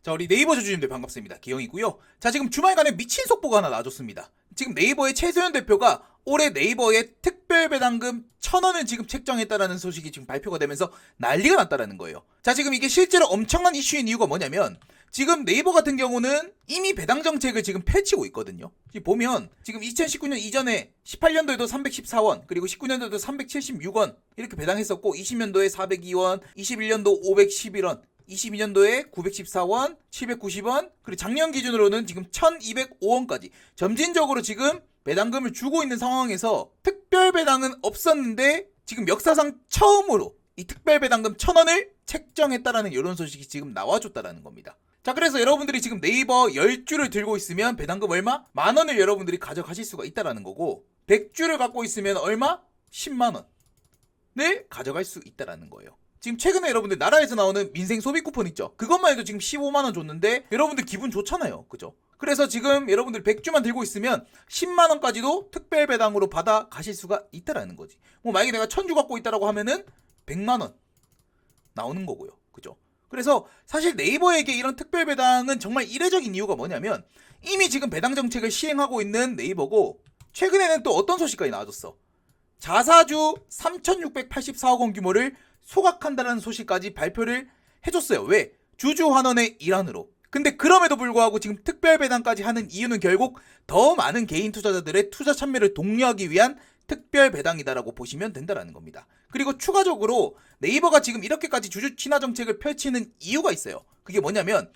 자, 우리 네이버 주주님들 반갑습니다. 기영이고요. 자, 지금 주말간에 미친 속보가 하나 나와줬습니다. 지금 네이버의 최소연 대표가 올해 네이버의 특별 배당금 1,000원을 지금 책정했다라는 소식이 지금 발표가 되면서 난리가 났다라는 거예요. 자, 지금 이게 실제로 엄청난 이슈인 이유가 뭐냐면 지금 네이버 같은 경우는 이미 배당 정책을 지금 펼치고 있거든요. 지금 보면 지금 2019년 이전에 18년도에도 314원, 그리고 19년도에도 376원 이렇게 배당했었고 20년도에 402원, 21년도 511원, 22년도에 914원, 790원, 그리고 작년 기준으로는 지금 1205원까지 점진적으로 지금 배당금을 주고 있는 상황에서 특별 배당은 없었는데 지금 역사상 처음으로 이 특별 배당금 1,000원을 책정했다라는 이런 소식이 지금 나와줬다라는 겁니다. 자, 그래서 여러분들이 지금 네이버 10주를 들고 있으면 배당금 얼마? 만원을 여러분들이 가져가실 수가 있다라는 거고 100주를 갖고 있으면 얼마? 10만원을 가져갈 수 있다라는 거예요. 지금 최근에 여러분들 나라에서 나오는 민생 소비 쿠폰 있죠? 그것만 해도 지금 15만원 줬는데 여러분들 기분 좋잖아요. 그죠? 그래서 지금 여러분들 100주만 들고 있으면 10만원까지도 특별 배당으로 받아 가실 수가 있다라는 거지. 뭐 만약에 내가 1000주 갖고 있다라고 하면은 100만원 나오는 거고요. 그죠? 그래서 사실 네이버에게 이런 특별 배당은 정말 이례적인 이유가 뭐냐면 이미 지금 배당 정책을 시행하고 있는 네이버고 최근에는 또 어떤 소식까지 나와줬어. 자사주 3,684억 원 규모를 소각한다는 소식까지 발표를 해줬어요. 왜? 주주 환원의 일환으로. 근데 그럼에도 불구하고 지금 특별 배당까지 하는 이유는 결국 더 많은 개인 투자자들의 투자 참여를 독려하기 위한 특별 배당이다라고 보시면 된다라는 겁니다. 그리고 추가적으로 네이버가 지금 이렇게까지 주주 친화 정책을 펼치는 이유가 있어요. 그게 뭐냐면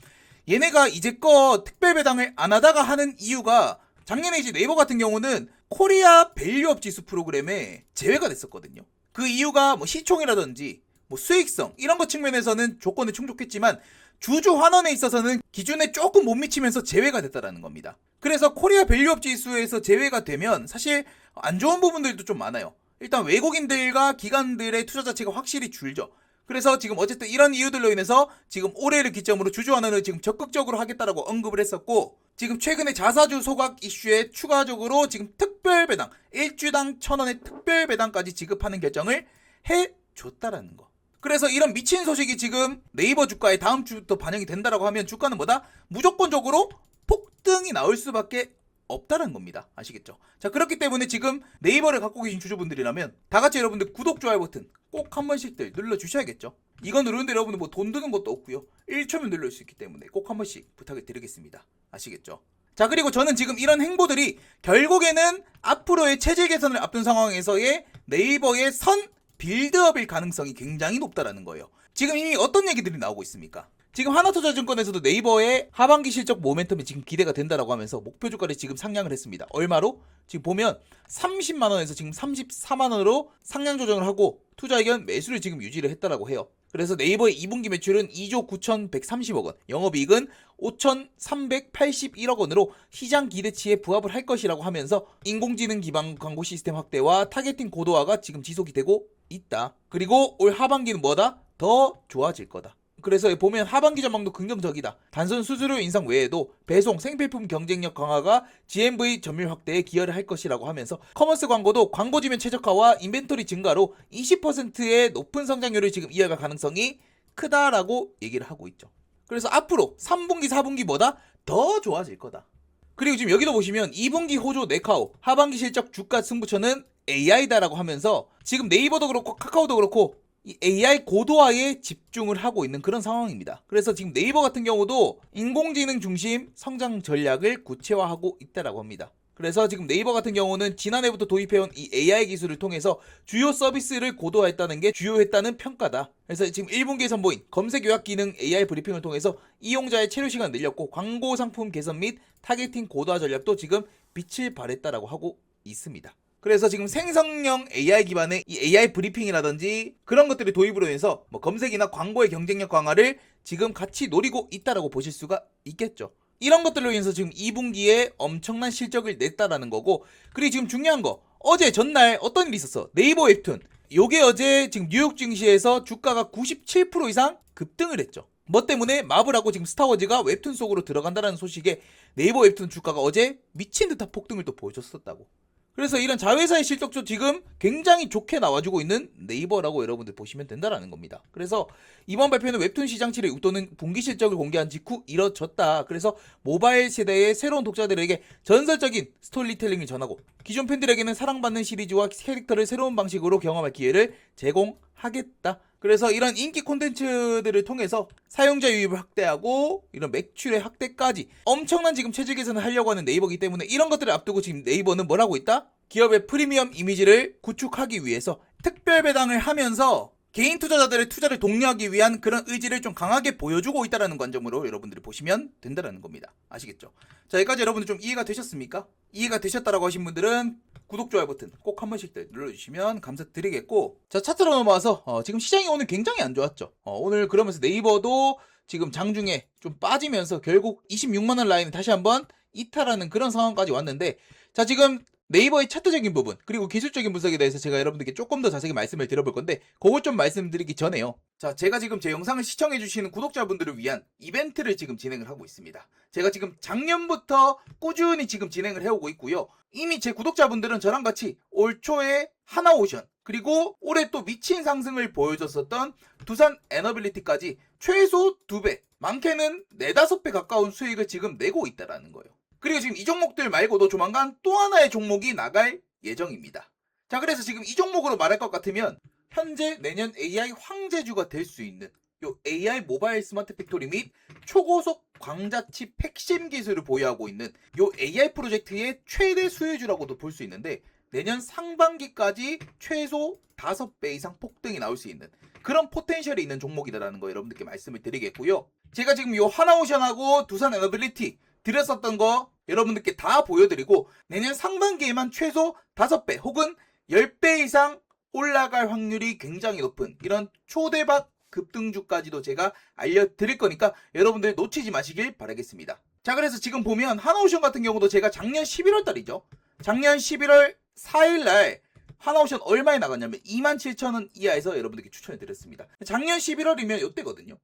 얘네가 이제껏 특별 배당을 안 하다가 하는 이유가 작년에 이제 네이버 같은 경우는 코리아 밸류업 지수 프로그램에 제외가 됐었거든요. 그 이유가 뭐 시총이라든지 뭐 수익성 이런 것 측면에서는 조건에 충족했지만 주주 환원에 있어서는 기준에 조금 못 미치면서 제외가 됐다라는 겁니다. 그래서 코리아 밸류업 지수에서 제외가 되면 사실 안 좋은 부분들도 좀 많아요. 일단 외국인들과 기관들의 투자 자체가 확실히 줄죠. 그래서 지금 어쨌든 이런 이유들로 인해서 지금 올해를 기점으로 주주 환원을 지금 적극적으로 하겠다라고 언급을 했었고 지금 최근에 자사주 소각 이슈에 추가적으로 지금 특별 배당 1주당 1,000원의 특별 배당까지 지급하는 결정을 해줬다라는 거. 그래서 이런 미친 소식이 지금 네이버 주가에 다음 주부터 반영이 된다라고 하면 주가는 뭐다? 무조건적으로 폭등이 나올 수밖에 없다는 겁니다. 아시겠죠? 자, 그렇기 때문에 지금 네이버를 갖고 계신 주주분들이라면 다 같이 여러분들 구독, 좋아요 버튼 꼭 한 번씩들 눌러주셔야겠죠? 이거 누르는데 여러분들 뭐 돈 드는 것도 없고요. 1초면 눌릴 수 있기 때문에 꼭 한 번씩 부탁을 드리겠습니다. 아시겠죠? 자, 그리고 저는 지금 이런 행보들이 결국에는 앞으로의 체질 개선을 앞둔 상황에서의 네이버의 선 빌드업일 가능성이 굉장히 높다라는 거예요. 지금 이미 어떤 얘기들이 나오고 있습니까? 지금 하나투자증권에서도 네이버의 하반기 실적 모멘텀이 지금 기대가 된다라고 하면서 목표 주가를 지금 상향을 했습니다. 얼마로? 지금 보면 30만원에서 지금 34만원으로 상향 조정을 하고 투자 의견 매수를 지금 유지를 했다라고 해요. 그래서 네이버의 2분기 매출은 2조 9,130억 원, 영업이익은 5,381억 원으로 시장 기대치에 부합을 할 것이라고 하면서 인공지능 기반 광고 시스템 확대와 타겟팅 고도화가 지금 지속이 되고 있다. 그리고 올 하반기는 뭐다? 더 좋아질 거다. 그래서 보면 하반기 전망도 긍정적이다. 단순 수수료 인상 외에도 배송, 생필품 경쟁력 강화가 GMV 점유율 확대에 기여를 할 것이라고 하면서 커머스 광고도 광고 지면 최적화와 인벤토리 증가로 20%의 높은 성장률을 지금 이어갈 가능성이 크다라고 얘기를 하고 있죠. 그래서 앞으로 3분기, 4분기 보다 더 좋아질 거다. 그리고 지금 여기도 보시면 2분기 호조 네카오, 하반기 실적 주가 승부처는 AI다라고 하면서 지금 네이버도 그렇고 카카오도 그렇고 이 AI 고도화에 집중을 하고 있는 그런 상황입니다. 그래서 지금 네이버 같은 경우도 인공지능 중심 성장 전략을 구체화하고 있다라고 합니다. 그래서 지금 네이버 같은 경우는 지난해부터 도입해온 이 AI 기술을 통해서 주요 서비스를 고도화했다는 게 주요했다는 평가다. 그래서 지금 1분기에 선보인 검색 요약 기능 AI 브리핑을 통해서 이용자의 체류 시간을 늘렸고 광고 상품 개선 및 타겟팅 고도화 전략도 지금 빛을 발했다라고 하고 있습니다. 그래서 지금 생성형 AI 기반의 이 AI 브리핑이라든지 그런 것들을 도입으로 해서 뭐 검색이나 광고의 경쟁력 강화를 지금 같이 노리고 있다라고 보실 수가 있겠죠. 이런 것들로 인해서 지금 2분기에 엄청난 실적을 냈다라는 거고, 그리고 지금 중요한 거 어제 전날 어떤 일이 있었어? 네이버 웹툰 요게 어제 지금 뉴욕 증시에서 주가가 97% 이상 급등을 했죠. 뭐 때문에? 마블하고 지금 스타워즈가 웹툰 속으로 들어간다는 소식에 네이버 웹툰 주가가 어제 미친 듯한 폭등을 또 보여줬었다고. 그래서 이런 자회사의 실적도 지금 굉장히 좋게 나와주고 있는 네이버라고 여러분들 보시면 된다라는 겁니다. 그래서 이번 발표는 웹툰 시장치를 웃도는 분기 실적을 공개한 직후 이뤄졌다. 그래서 모바일 세대의 새로운 독자들에게 전설적인 스토리텔링을 전하고 기존 팬들에게는 사랑받는 시리즈와 캐릭터를 새로운 방식으로 경험할 기회를 제공하겠다. 그래서 이런 인기 콘텐츠들을 통해서 사용자 유입을 확대하고 이런 매출의 확대까지 엄청난 지금 체질 개선을 하려고 하는 네이버이기 때문에 이런 것들을 앞두고 지금 네이버는 뭘 하고 있다? 기업의 프리미엄 이미지를 구축하기 위해서 특별 배당을 하면서 개인 투자자들의 투자를 독려하기 위한 그런 의지를 좀 강하게 보여주고 있다는 관점으로 여러분들이 보시면 된다는 겁니다. 아시겠죠? 자, 여기까지 여러분들 좀 이해가 되셨습니까? 이해가 되셨다라고 하신 분들은 구독, 좋아요 버튼 꼭 한 번씩 눌러주시면 감사드리겠고, 자, 차트로 넘어와서 지금 시장이 오늘 굉장히 안 좋았죠. 오늘 그러면서 네이버도 지금 장중에 좀 빠지면서 결국 26만원 라인을 다시 한번 이탈하는 그런 상황까지 왔는데, 자, 지금 네이버의 차트적인 부분 그리고 기술적인 분석에 대해서 제가 여러분들께 조금 더 자세히 말씀을 드려볼 건데, 그걸 좀 말씀드리기 전에요, 자, 제가 지금 제 영상을 시청해주시는 구독자분들을 위한 이벤트를 지금 진행을 하고 있습니다. 제가 지금 작년부터 꾸준히 지금 진행을 해오고 있고요. 이미 제 구독자분들은 저랑 같이 올 초에 하나오션 그리고 올해 또 미친 상승을 보여줬었던 두산 에너빌리티까지 최소 2배, 많게는 4, 5배 가까운 수익을 지금 내고 있다는 거예요. 그리고 지금 이 종목들 말고도 조만간 또 하나의 종목이 나갈 예정입니다. 자, 그래서 지금 이 종목으로 말할 것 같으면 현재 내년 AI 황제주가 될 수 있는 요 AI 모바일 스마트 팩토리 및 초고속 광자칩 핵심 기술을 보유하고 있는 요 AI 프로젝트의 최대 수혜주라고도 볼 수 있는데, 내년 상반기까지 최소 5배 이상 폭등이 나올 수 있는 그런 포텐셜이 있는 종목이다라는 거 여러분들께 말씀을 드리겠고요. 제가 지금 요 하나오션하고 두산 에너빌리티 드렸었던 거 여러분들께 다 보여드리고, 내년 상반기에만 최소 5배 혹은 10배 이상 올라갈 확률이 굉장히 높은 이런 초대박 급등주까지도 제가 알려드릴 거니까 여러분들 놓치지 마시길 바라겠습니다. 자, 그래서 지금 보면 하나오션 같은 경우도 제가 작년 11월 달이죠. 작년 11월 4일날 하나오션 얼마에 나갔냐면 27,000원 이하에서 여러분들께 추천해 드렸습니다. 작년 11월이면 요때거든요.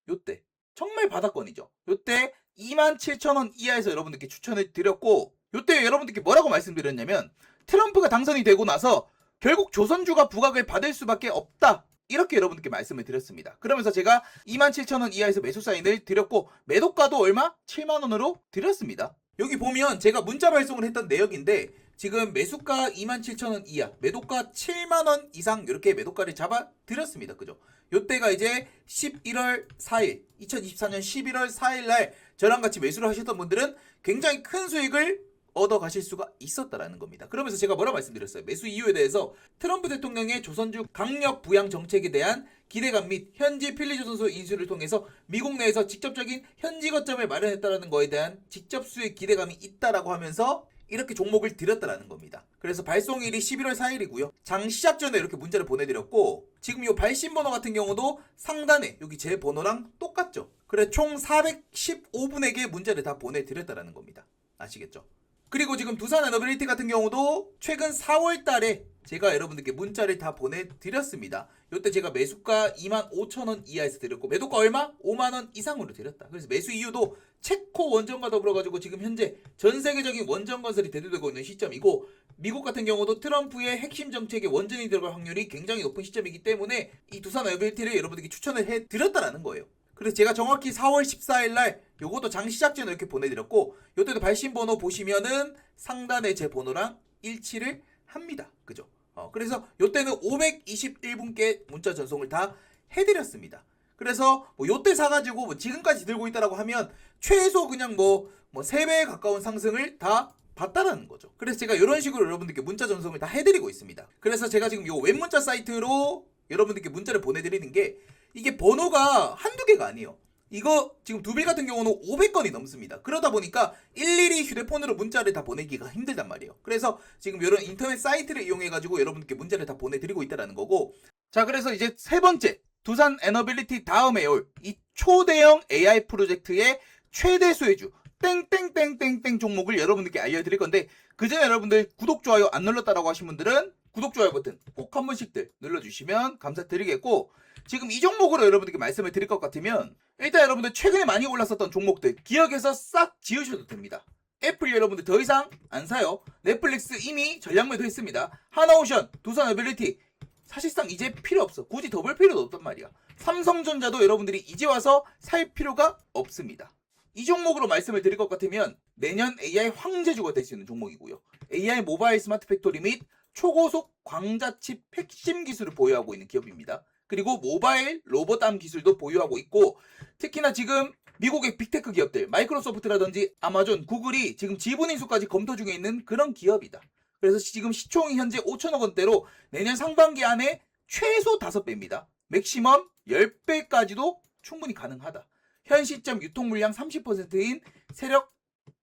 요때 정말 바닥권이죠. 요때 27,000원 이하에서 여러분들께 추천해 드렸고, 요때 여러분들께 뭐라고 말씀드렸냐면 트럼프가 당선이 되고 나서 결국 조선주가 부각을 받을 수밖에 없다, 이렇게 여러분들께 말씀을 드렸습니다. 그러면서 제가 27,000원 이하에서 매수 사인을 드렸고, 매도가도 얼마? 7만원으로 드렸습니다. 여기 보면 제가 문자 발송을 했던 내역인데, 지금 매수가 27,000원 이하, 매도가 7만원 이상 이렇게 매도가를 잡아 드렸습니다. 그죠? 요때가 이제 11월 4일, 2024년 11월 4일 날 저랑 같이 매수를 하셨던 분들은 굉장히 큰 수익을 얻어 가실 수가 있었다라는 겁니다. 그러면서 제가 뭐라 말씀드렸어요? 매수 이유에 대해서 트럼프 대통령의 조선주 강력 부양 정책에 대한 기대감 및 현지 필리조선소 인수를 통해서 미국 내에서 직접적인 현지 거점을 마련했다라는 거에 대한 직접 수익 기대감이 있다라고 하면서 이렇게 종목을 드렸다라는 겁니다. 그래서 발송일이 11월 4일이고요. 장 시작 전에 이렇게 문자를 보내드렸고, 지금 이 발신 번호 같은 경우도 상단에 여기 제 번호랑 똑같죠. 그래 총 415분에게 문자를 다 보내드렸다라는 겁니다. 아시겠죠? 그리고 지금 두산 에너빌리티 같은 경우도 최근 4월 달에 제가 여러분들께 문자를 다 보내드렸습니다. 이때 제가 매수가 25,000원 이하에서 드렸고, 매도가 얼마? 5만원 이상으로 드렸다. 그래서 매수 이유도 체코 원전과 더불어가지고 지금 현재 전 세계적인 원전 건설이 대두되고 있는 시점이고, 미국 같은 경우도 트럼프의 핵심 정책에 원전이 들어갈 확률이 굉장히 높은 시점이기 때문에 이 두산 에너빌리티를 여러분들께 추천을 해드렸다라는 거예요. 그래서 제가 정확히 4월 14일 날 요것도 장 시작 전에 이렇게 보내드렸고, 요때도 발신 번호 보시면은 상단에 제 번호랑 일치를 합니다. 그죠? 그래서 요때는 521분께 문자 전송을 다 해드렸습니다. 그래서 뭐 요때 사가지고 뭐 지금까지 들고 있다라고 하면 최소 그냥 뭐 3배에 가까운 상승을 다 봤다라는 거죠. 그래서 제가 이런 식으로 여러분들께 문자 전송을 다 해드리고 있습니다. 그래서 제가 지금 요 웹문자 사이트로 여러분들께 문자를 보내드리는 게, 이게 번호가 한두 개가 아니에요. 이거 지금 두빌 같은 경우는 500건이 넘습니다. 그러다 보니까 일일이 휴대폰으로 문자를 다 보내기가 힘들단 말이에요. 그래서 지금 이런 인터넷 사이트를 이용해가지고 여러분들께 문자를 다 보내드리고 있다는 거고, 자, 그래서 이제 세 번째, 두산 에너빌리티 다음에 올 이 초대형 AI 프로젝트의 최대 수혜주 땡땡땡땡땡 종목을 여러분들께 알려드릴 건데, 그 전에 여러분들 구독, 좋아요 안 눌렀다라고 하신 분들은 구독, 좋아요 버튼 꼭 한 번씩들 눌러주시면 감사드리겠고, 지금 이 종목으로 여러분들께 말씀을 드릴 것 같으면 일단 여러분들 최근에 많이 올랐었던 종목들 기억에서 싹 지우셔도 됩니다. 애플 여러분들 더 이상 안 사요. 넷플릭스 이미 전략 매도했습니다. 하나오션, 두산 어빌리티 사실상 이제 필요 없어. 굳이 더 볼 필요도 없단 말이야. 삼성전자도 여러분들이 이제 와서 살 필요가 없습니다. 이 종목으로 말씀을 드릴 것 같으면 내년 AI 황제주가 될 수 있는 종목이고요. AI 모바일 스마트 팩토리 및 초고속 광자칩 핵심 기술을 보유하고 있는 기업입니다. 그리고 모바일 로봇암 기술도 보유하고 있고, 특히나 지금 미국의 빅테크 기업들 마이크로소프트라든지 아마존, 구글이 지금 지분 인수까지 검토 중에 있는 그런 기업이다. 그래서 지금 시총이 현재 5천억 원대로 내년 상반기 안에 최소 5배입니다. 맥시멈 10배까지도 충분히 가능하다. 현 시점 유통 물량 30%인 세력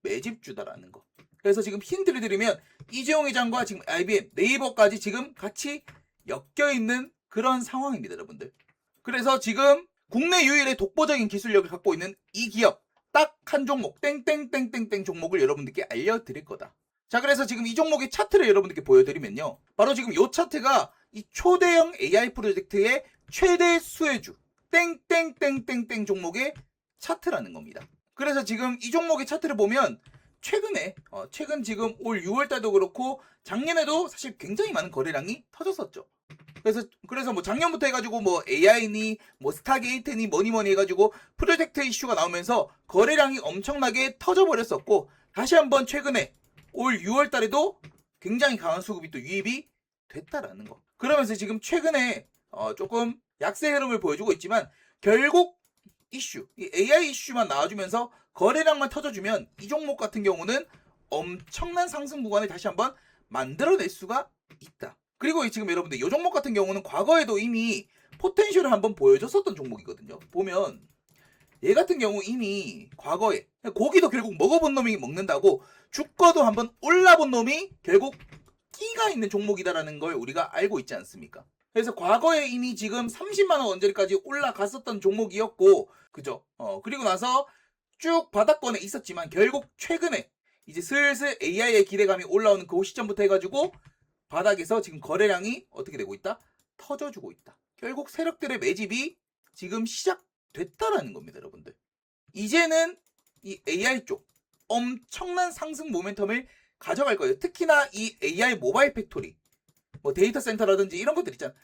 매집주다라는 거. 그래서 지금 힌트를 드리면 이재용 회장과 지금 IBM, 네이버까지 지금 같이 엮여있는 그런 상황입니다, 여러분들. 그래서 지금 국내 유일의 독보적인 기술력을 갖고 있는 이 기업 딱 한 종목 땡땡땡땡땡 종목을 여러분들께 알려드릴 거다. 자, 그래서 지금 이 종목의 차트를 여러분들께 보여드리면요, 바로 지금 이 차트가 이 초대형 AI 프로젝트의 최대 수혜주 땡땡땡땡땡 종목의 차트라는 겁니다. 그래서 지금 이 종목의 차트를 보면 최근 지금 올 6월달도 그렇고 작년에도 사실 굉장히 많은 거래량이 터졌었죠. 그래서 뭐 작년부터 해가지고 뭐 AI니 뭐 스타게이트니 뭐니 해가지고 프로젝트 이슈가 나오면서 거래량이 엄청나게 터져버렸었고, 다시 한번 최근에 올 6월달에도 굉장히 강한 수급이 또 유입이 됐다라는 거. 그러면서 지금 최근에 조금 약세 흐름을 보여주고 있지만, 결국 이 AI 이슈만 나와주면서 거래량만 터져주면 이 종목 같은 경우는 엄청난 상승 구간을 다시 한번 만들어낼 수가 있다. 그리고 지금 여러분들 이 종목 같은 경우는 과거에도 이미 포텐셜을 한번 보여줬었던 종목이거든요. 보면 얘 같은 경우 이미 과거에 고기도 결국 먹어본 놈이 먹는다고 주가도 한번 올라본 놈이 결국 끼가 있는 종목이다라는 걸 우리가 알고 있지 않습니까? 그래서 과거에 이미 지금 30만원 언저리까지 올라갔었던 종목이었고, 그죠? 그리고 나서 쭉 바닥권에 있었지만 결국 최근에 이제 슬슬 AI의 기대감이 올라오는 그 시점부터 해가지고 바닥에서 지금 거래량이 어떻게 되고 있다? 터져주고 있다. 결국 세력들의 매집이 지금 시작됐다라는 겁니다, 여러분들. 이제는 이 AI 쪽 엄청난 상승 모멘텀을 가져갈 거예요. 특히나 이 AI 모바일 팩토리, 뭐 데이터 센터라든지 이런 것들 있잖아.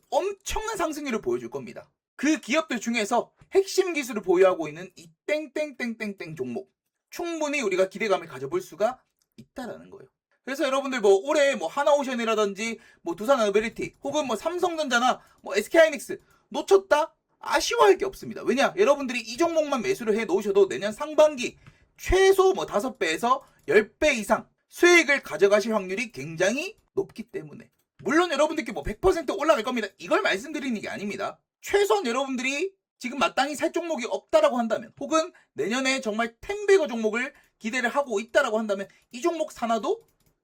엄청난 상승률을 보여줄 겁니다. 그 기업들 중에서 핵심 기술을 보유하고 있는 이 땡땡땡땡땡 종목 충분히 우리가 기대감을 가져볼 수가 있다라는 거예요. 그래서 여러분들 뭐 올해 뭐 하나오션이라든지 뭐 두산 어빌리티 혹은 뭐 삼성전자나 뭐 SK하이닉스 놓쳤다? 아쉬워할 게 없습니다. 왜냐? 여러분들이 이 종목만 매수를 해 놓으셔도 내년 상반기 최소 뭐 5배에서 10배 이상 수익을 가져가실 확률이 굉장히 높기 때문에, 물론 여러분들께 뭐 100% 올라갈 겁니다, 이걸 말씀드리는 게 아닙니다. 최소한 여러분들이 지금 마땅히 살 종목이 없다라고 한다면, 혹은 내년에 정말 텐베거 종목을 기대를 하고 있다라고 한다면 이 종목 사놔도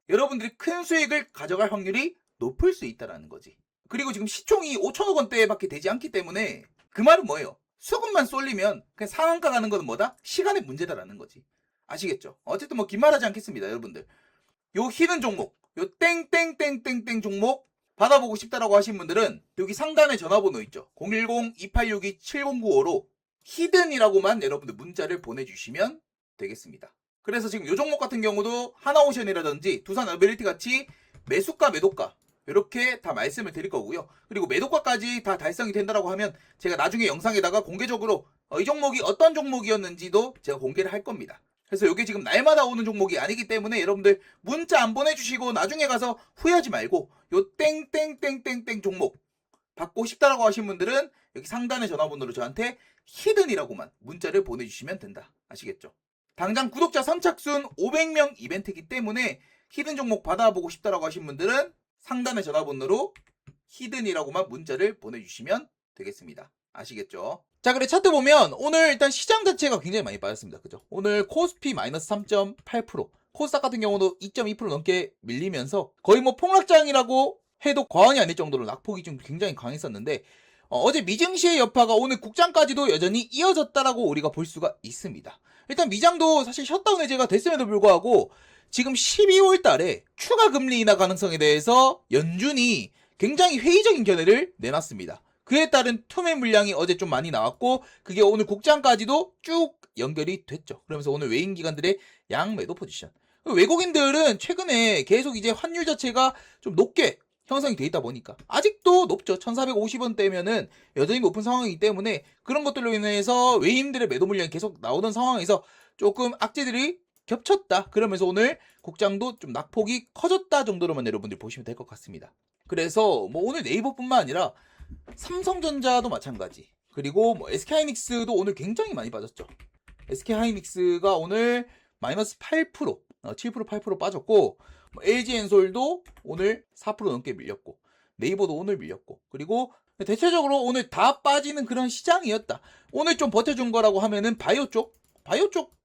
여러분들이 큰 수익을 가져갈 확률이 높을 수 있다라는 거지. 그리고 지금 시총이 5천억 원대밖에 되지 않기 때문에 그 말은 뭐예요? 수급만 쏠리면 그냥 상한가 가는 거는 뭐다? 시간의 문제다라는 거지. 아시겠죠? 어쨌든 뭐 긴 말하지 않겠습니다, 여러분들. 요 히든 종목, 요 땡땡땡땡땡 종목 받아보고 싶다라고 하신 분들은 여기 상단에 전화번호 있죠. 010-2862-7095로 히든이라고만 여러분들 문자를 보내주시면 되겠습니다. 그래서 지금 요 종목 같은 경우도 하나오션이라든지 두산 어빌리티 같이 매수가 매도가 이렇게 다 말씀을 드릴 거고요. 그리고 매도가까지 다 달성이 된다라고 하면 제가 나중에 영상에다가 공개적으로 이 종목이 어떤 종목이었는지도 제가 공개를 할 겁니다. 그래서 이게 지금 날마다 오는 종목이 아니기 때문에 여러분들 문자 안 보내주시고 나중에 가서 후회하지 말고 요 땡땡땡땡땡 종목 받고 싶다라고 하신 분들은 여기 상단의 전화번호로 저한테 히든이라고만 문자를 보내주시면 된다. 아시겠죠? 당장 구독자 선착순 500명 이벤트이기 때문에 히든 종목 받아보고 싶다라고 하신 분들은 상단의 전화번호로 히든이라고만 문자를 보내주시면 되겠습니다. 아시겠죠? 자, 그래 차트 보면 오늘 일단 시장 자체가 굉장히 많이 빠졌습니다. 그죠? 오늘 코스피 마이너스 3.8%, 코스닥 같은 경우도 2.2% 넘게 밀리면서 거의 뭐 폭락장이라고 해도 과언이 아닐 정도로 낙폭이 좀 굉장히 강했었는데, 어제 미증시의 여파가 오늘 국장까지도 여전히 이어졌다라고 우리가 볼 수가 있습니다. 일단 미장도 사실 셧다운 해제가 됐음에도 불구하고 지금 12월 달에 추가 금리 인하 가능성에 대해서 연준이 굉장히 회의적인 견해를 내놨습니다. 그에 따른 투매 물량이 어제 좀 많이 나왔고 그게 오늘 국장까지도 쭉 연결이 됐죠. 그러면서 오늘 외인 기관들의 양매도 포지션. 외국인들은 최근에 계속 이제 환율 자체가 좀 높게 형성이 돼 있다 보니까 아직도 높죠. 1450원대면은 여전히 높은 상황이기 때문에 그런 것들로 인해서 외인들의 매도 물량이 계속 나오던 상황에서 조금 악재들이 겹쳤다. 그러면서 오늘 국장도 좀 낙폭이 커졌다 정도로만 여러분들 보시면 될 것 같습니다. 그래서 뭐 오늘 네이버뿐만 아니라 삼성전자도 마찬가지. 그리고 뭐 SK하이닉스도 오늘 굉장히 많이 빠졌죠. SK하이닉스가 오늘 마이너스 8%, 7% 8% 빠졌고 LG엔솔도 오늘 4% 넘게 밀렸고 네이버도 오늘 밀렸고 그리고 대체적으로 오늘 다 빠지는 그런 시장이었다. 오늘 좀 버텨준 거라고 하면은 바이오 쪽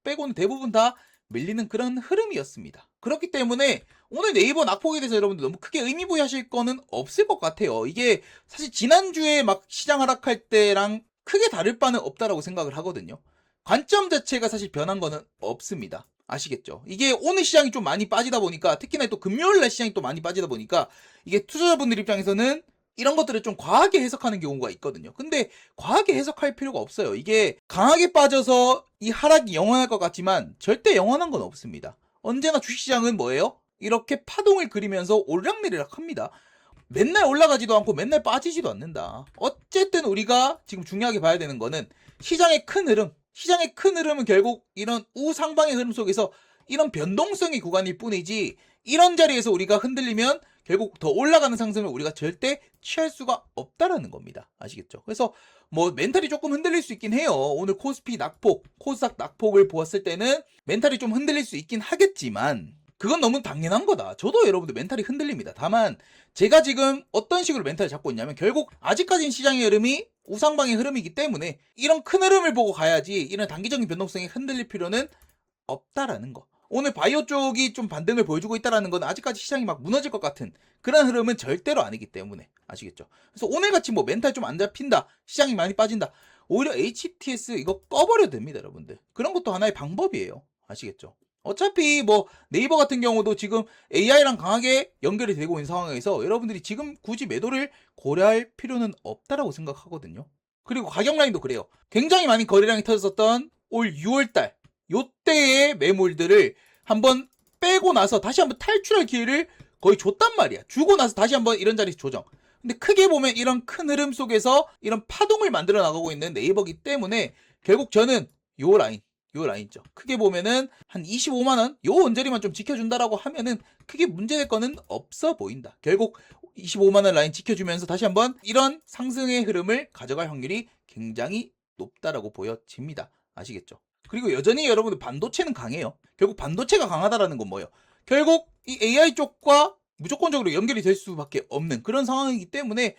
빼고는 대부분 다 밀리는 그런 흐름이었습니다. 그렇기 때문에 오늘 네이버 낙폭에 대해서 여러분들 너무 크게 의미 부여하실 거는 없을 것 같아요. 이게 사실 지난주에 막 시장 하락할 때랑 크게 다를 바는 없다라고 생각을 하거든요. 관점 자체가 사실 변한 거는 없습니다. 아시겠죠? 이게 오늘 시장이 좀 많이 빠지다 보니까 특히나 또 금요일날 시장이 또 많이 빠지다 보니까 이게 투자자분들 입장에서는 이런 것들을 좀 과하게 해석하는 경우가 있거든요. 근데 과하게 해석할 필요가 없어요. 이게 강하게 빠져서 이 하락이 영원할 것 같지만 절대 영원한 건 없습니다. 언제나 주식시장은 뭐예요? 이렇게 파동을 그리면서 오르락내리락 합니다. 맨날 올라가지도 않고 맨날 빠지지도 않는다. 어쨌든 우리가 지금 중요하게 봐야 되는 거는 시장의 큰 흐름은 결국 이런 우상방의 흐름 속에서 이런 변동성의 구간일 뿐이지 이런 자리에서 우리가 흔들리면 결국 더 올라가는 상승을 우리가 절대 취할 수가 없다라는 겁니다. 아시겠죠? 그래서 뭐 멘탈이 조금 흔들릴 수 있긴 해요. 오늘 코스피 낙폭, 코스닥 낙폭을 보았을 때는 멘탈이 좀 흔들릴 수 있긴 하겠지만 그건 너무 당연한 거다. 저도 여러분들 멘탈이 흔들립니다. 다만 제가 지금 어떤 식으로 멘탈을 잡고 있냐면 결국 아직까지는 시장의 흐름이 우상방의 흐름이기 때문에 이런 큰 흐름을 보고 가야지 이런 단기적인 변동성이 흔들릴 필요는 없다라는 거. 오늘 바이오 쪽이 좀 반등을 보여주고 있다라는 건 아직까지 시장이 막 무너질 것 같은 그런 흐름은 절대로 아니기 때문에 아시겠죠? 그래서 오늘같이 뭐 멘탈 좀 안 잡힌다, 시장이 많이 빠진다, 오히려 HTS 이거 꺼버려도 됩니다, 여러분들. 그런 것도 하나의 방법이에요. 아시겠죠? 어차피 뭐 네이버 같은 경우도 지금 AI랑 강하게 연결이 되고 있는 상황에서 여러분들이 지금 굳이 매도를 고려할 필요는 없다라고 생각하거든요. 그리고 가격 라인도 그래요. 굉장히 많이 거래량이 터졌었던 올 6월달 요때의 매물들을 한번 빼고 나서 다시 한번 탈출할 기회를 거의 줬단 말이야. 주고 나서 다시 한번 이런 자리에서 조정. 근데 크게 보면 이런 큰 흐름 속에서 이런 파동을 만들어 나가고 있는 네이버기 때문에 결국 저는 요 라인죠. 크게 보면은 한 25만원 요 언저리만 좀 지켜준다라고 하면은 크게 문제될 거는 없어 보인다. 결국 25만원 라인 지켜주면서 다시 한번 이런 상승의 흐름을 가져갈 확률이 굉장히 높다라고 보여집니다. 아시겠죠? 그리고 여전히 여러분들 반도체는 강해요. 결국 반도체가 강하다라는 건 뭐예요? 결국 이 AI 쪽과 무조건적으로 연결이 될 수밖에 없는 그런 상황이기 때문에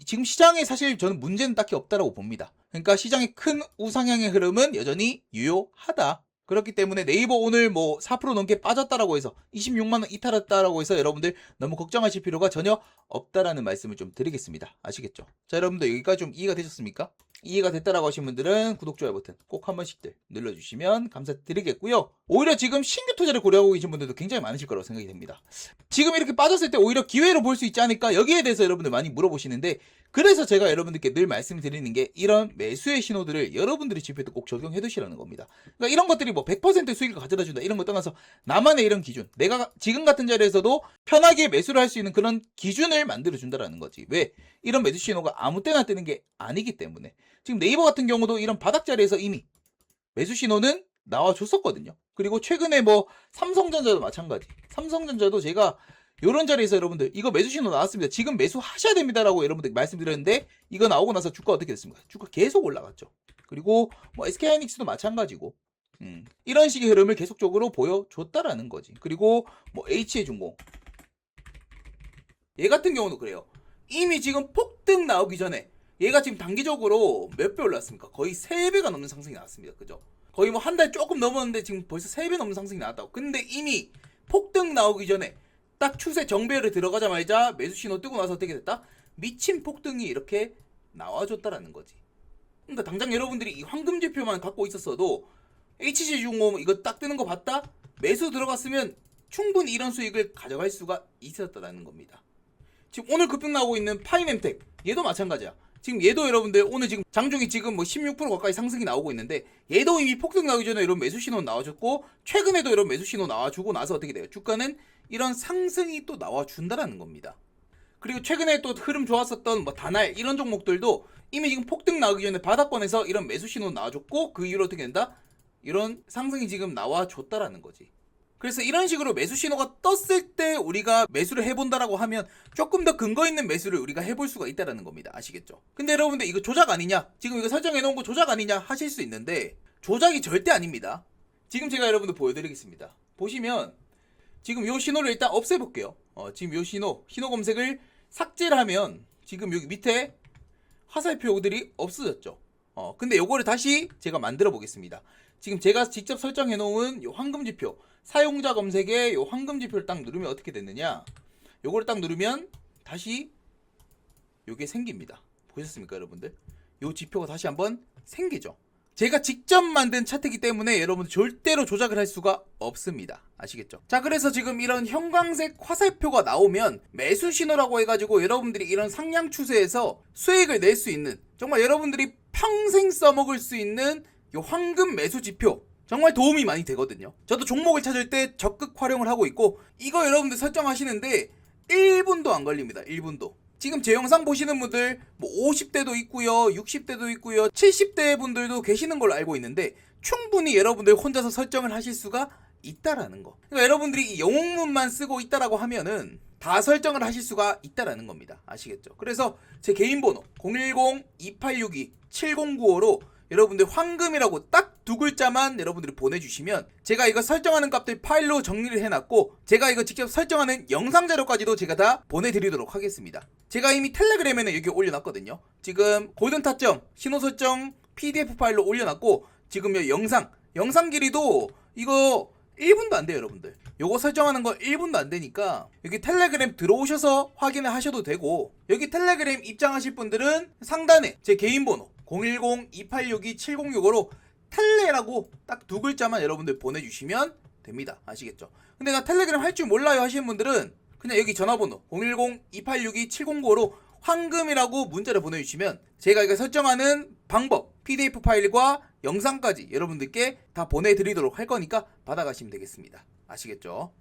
지금 시장에 사실 저는 문제는 딱히 없다라고 봅니다. 그러니까 시장의 큰 우상향의 흐름은 여전히 유효하다. 그렇기 때문에 네이버 오늘 뭐 4% 넘게 빠졌다라고 해서 26만원 이탈했다라고 해서 여러분들 너무 걱정하실 필요가 전혀 없다라는 말씀을 좀 드리겠습니다. 아시겠죠? 자, 여러분들 여기까지 좀 이해가 되셨습니까? 이해가 됐다라고 하신 분들은 구독, 좋아요 버튼 꼭 한 번씩들 눌러주시면 감사드리겠고요. 오히려 지금 신규 투자를 고려하고 계신 분들도 굉장히 많으실 거라고 생각이 됩니다. 지금 이렇게 빠졌을 때 오히려 기회로 볼 수 있지 않을까? 여기에 대해서 여러분들 많이 물어보시는데 그래서 제가 여러분들께 늘 말씀드리는 게 이런 매수의 신호들을 여러분들이 지표도 꼭 적용해 두시라는 겁니다. 그러니까 이런 것들이 뭐 100% 수익을 가져다 준다 이런 거 떠나서 나만의 이런 기준, 내가 지금 같은 자리에서도 편하게 매수를 할 수 있는 그런 기준을 만들어 준다라는 거지. 왜? 이런 매수 신호가 아무 때나 뜨는 게 아니기 때문에. 지금 네이버 같은 경우도 이런 바닥 자리에서 이미 매수 신호는 나와줬었거든요. 그리고 최근에 뭐 삼성전자도 마찬가지. 삼성전자도 제가 요런 자리에서 여러분들 이거 매수 신호 나왔습니다. 지금 매수하셔야 됩니다라고 여러분들 말씀드렸는데 이거 나오고 나서 주가 어떻게 됐습니까? 주가 계속 올라갔죠. 그리고 뭐 SK하이닉스도 마찬가지고 이런 식의 흐름을 계속적으로 보여줬다라는 거지. 그리고 뭐 HA중공 얘 같은 경우도 그래요. 이미 지금 폭등 나오기 전에 얘가 지금 단기적으로 몇 배 올랐습니까? 거의 3배가 넘는 상승이 나왔습니다. 그죠? 거의 뭐 한 달 조금 넘었는데 지금 벌써 3배 넘는 상승이 나왔다고. 근데 이미 폭등 나오기 전에 딱 추세 정배열에 들어가자마자 매수 신호 뜨고 나서 어떻게 됐다? 미친 폭등이 이렇게 나와줬다라는 거지. 그러니까 당장 여러분들이 이 황금 지표만 갖고 있었어도 HC중공 이거 딱 뜨는 거 봤다? 매수 들어갔으면 충분히 이런 수익을 가져갈 수가 있었다는 겁니다. 지금 오늘 급등 나오고 있는 파이nem텍 얘도 마찬가지야. 지금 얘도 여러분들 오늘 지금 장중에 지금 뭐 16% 가까이 상승이 나오고 있는데 얘도 이미 폭등 나오기 전에 이런 매수 신호 나와줬고 최근에도 이런 매수 신호 나와주고 나서 어떻게 돼요? 주가는 이런 상승이 또 나와준다라는 겁니다. 그리고 최근에 또 흐름 좋았었던 뭐 다날 이런 종목들도 이미 지금 폭등 나오기 전에 바닥권에서 이런 매수 신호 나와줬고 그 이후로 어떻게 된다? 이런 상승이 지금 나와줬다라는 거지. 그래서 이런 식으로 매수 신호가 떴을 때 우리가 매수를 해본다라고 하면 조금 더 근거 있는 매수를 우리가 해볼 수가 있다라는 겁니다. 아시겠죠? 근데 여러분들 이거 조작 아니냐? 지금 이거 설정해 놓은 거 조작 아니냐? 하실 수 있는데 조작이 절대 아닙니다. 지금 제가 여러분들 보여드리겠습니다. 보시면 지금 요 신호를 일단 없애볼게요. 지금 요 신호 검색을 삭제를 하면 지금 여기 밑에 화살표들이 없어졌죠. 근데 요거를 다시 제가 만들어 보겠습니다. 지금 제가 직접 설정해 놓은 요 황금지표 사용자 검색에 요 황금지표를 딱 누르면 어떻게 됐느냐, 요거를 딱 누르면 다시 요게 생깁니다. 보셨습니까 여러분들? 요 지표가 다시 한번 생기죠. 제가 직접 만든 차트이기 때문에 여러분들 절대로 조작을 할 수가 없습니다. 아시겠죠? 자, 그래서 지금 이런 형광색 화살표가 나오면 매수 신호라고 해가지고 여러분들이 이런 상향 추세에서 수익을 낼 수 있는, 정말 여러분들이 평생 써먹을 수 있는 요 황금 매수 지표, 정말 도움이 많이 되거든요. 저도 종목을 찾을 때 적극 활용을 하고 있고, 이거 여러분들 설정하시는데 1분도 안 걸립니다. 1분도. 지금 제 영상 보시는 분들 뭐 50대도 있고요, 60대도 있고요, 70대 분들도 계시는 걸로 알고 있는데 충분히 여러분들 혼자서 설정을 하실 수가 있다라는 거. 그러니까 여러분들이 이 영웅문만 쓰고 있다라고 하면은 다 설정을 하실 수가 있다라는 겁니다. 아시겠죠? 그래서 제 개인 번호 010-2862-7095로 여러분들 황금이라고 딱 두 글자만 여러분들이 보내주시면 제가 이거 설정하는 값들 파일로 정리를 해놨고, 제가 이거 직접 설정하는 영상 자료까지도 제가 다 보내드리도록 하겠습니다. 제가 이미 텔레그램에는 여기 올려놨거든요. 지금 골든 타점 신호 설정 PDF 파일로 올려놨고, 지금 이 영상 길이도 이거 1분도 안 돼요 여러분들. 요거 설정하는 거 1분도 안 되니까 여기 텔레그램 들어오셔서 확인을 하셔도 되고, 여기 텔레그램 입장하실 분들은 상단에 제 개인 번호 010-2862-7065로 텔레라고 딱 두 글자만 여러분들 보내주시면 됩니다. 아시겠죠? 근데 나 텔레그램 할 줄 몰라요 하시는 분들은 그냥 여기 전화번호 010-2862-7095로 황금이라고 문자를 보내주시면 제가 이거 설정하는 방법, PDF 파일과 영상까지 여러분들께 다 보내드리도록 할 거니까 받아가시면 되겠습니다. 아시겠죠?